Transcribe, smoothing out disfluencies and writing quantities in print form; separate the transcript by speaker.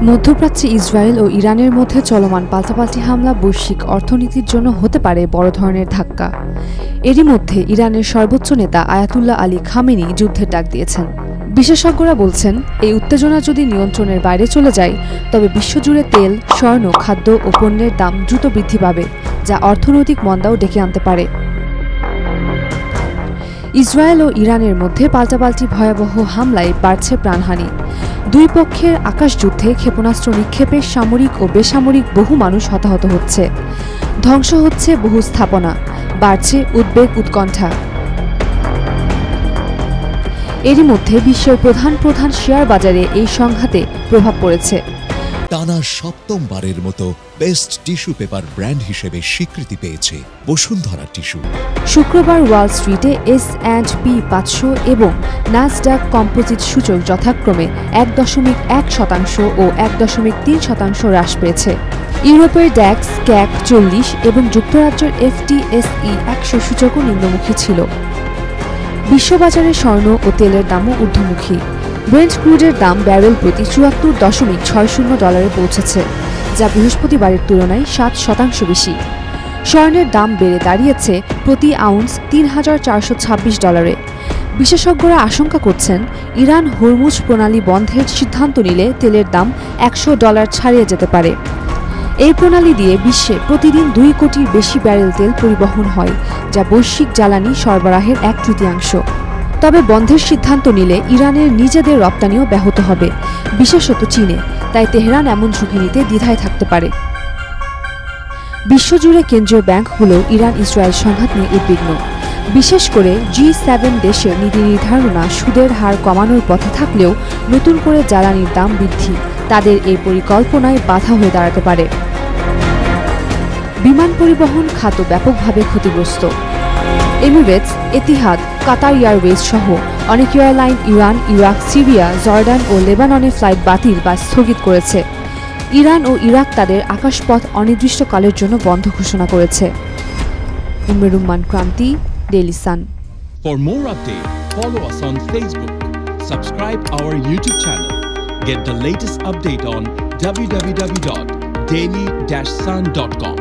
Speaker 1: মধ্যপ্রাচ্যে ইসরায়েল ও ইরানের মধ্যে চলমান পাল্টাপাল্টি হামলা বৈশ্বিক অর্থনীতির জন্য হতে পারে বড় ধরনের ধাক্কা। এরই মধ্যে ইরানের সর্বোচ্চ নেতা আয়াতুল্লাহ আলী খামেনি যুদ্ধের ডাক দিয়েছেন। বিশেষজ্ঞরা বলছেন, এই উত্তেজনা যদি নিয়ন্ত্রণের বাইরে চলে যায় তবে বিশ্বজুড়ে তেল, স্বর্ণ, খাদ্য ও পণ্যের দাম দ্রুত বৃদ্ধি পাবে, যা অর্থনৈতিক মন্দাও ডেকে আনতে পারে। ইসরায়েল ও ইরানের মধ্যে পাল্টাপাল্টি ভয়াবহ হামলায় বাড়ছে প্রাণহানি। দুই পক্ষের আকাশযুদ্ধে ক্ষেপণাস্ত্র নিক্ষেপে সামরিক ও বেসামরিক বহু মানুষ হতাহত হচ্ছে, ধ্বংস হচ্ছে বহু স্থাপনা, বাড়ছে উদ্বেগ উৎকণ্ঠা। এরই মধ্যে বিশ্বের প্রধান শেয়ার বাজারে এই সংঘাতে প্রভাব পড়েছে।
Speaker 2: টানা সপ্তমবারের মতো বেস্ট টিস্যু পেপার ব্র্যান্ড হিসেবে স্বীকৃতি পেয়েছে বসুন্ধরা টিস্যু।
Speaker 1: শুক্রবার ওয়াল স্ট্রিটে S&P 500 এবং ন্যাসডাক কম্পোজিট সূচক যথাক্রমে 1.1% ও 1.3% হ্রাস পেয়েছে। ইউরোপের ড্যাক্স, ক্যাক 40 এবং যুক্তরাজ্যের FTSE 100 সূচকও নিম্নমুখী ছিল। বিশ্ববাজারে স্বর্ণ ও তেলের দামও ঊর্ধ্বমুখী। ব্রেন্ট ক্রুডের দাম ব্যারেল প্রতি $74.60 পৌঁছেছে, যা বৃহস্পতিবারের তুলনায় 7% বেশি। স্বর্ণের দাম বেড়ে দাঁড়িয়েছে প্রতি আউন্স $3,426। বিশেষজ্ঞরা আশঙ্কা করছেন, ইরান হরমুজ প্রণালী বন্ধের সিদ্ধান্ত নিলে তেলের দাম $100 ছাড়িয়ে যেতে পারে। এই প্রণালী দিয়ে বিশ্বে প্রতিদিন 2 কোটির বেশি ব্যারেল তেল পরিবহন হয়, যা বৈশ্বিক জ্বালানি সরবরাহের 1/3। তবে বন্ধের সিদ্ধান্ত নিলে ইরানের নিজেদের রপ্তানিও ব্যাহত হবে, বিশেষত চীনে, তাই তেহরান এমন ঝুঁকি নিতে দ্বিধায় থাকতে পারে। বিশ্বজুড়ে কেন্দ্রীয় ব্যাংকগুলো ইরান ইসরায়েল সংঘাত নিয়ে উদ্বিগ্ন। বিশেষ করে G7 দেশের নীতি নির্ধারণা সুদের হার কমানোর পথে থাকলেও নতুন করে জ্বালানির দাম বৃদ্ধি তাদের এই পরিকল্পনায় বাধা হয়ে দাঁড়াতে পারে। বিমান পরিবহন খাত ব্যাপকভাবে ক্ষতিগ্রস্ত। এমিরেটস, এতিহাদ, কাতার এয়ারওয়েজ সহ অনেক airline Iran, Iraq, Syria, Jordan ও লেবাননে ফ্লাইট বাতিল বা স্থগিত করেছে। ইরান ও ইরাক তাদের আকাশপথ অনির্দিষ্টকালের জন্য বন্ধ ঘোষণা করেছে। উম্মেরুম্মান ক্রান্তি, Daily Sun.
Speaker 3: For more updates, follow us on Facebook, subscribe our YouTube channel, get the latest update on www.daily-sun.com.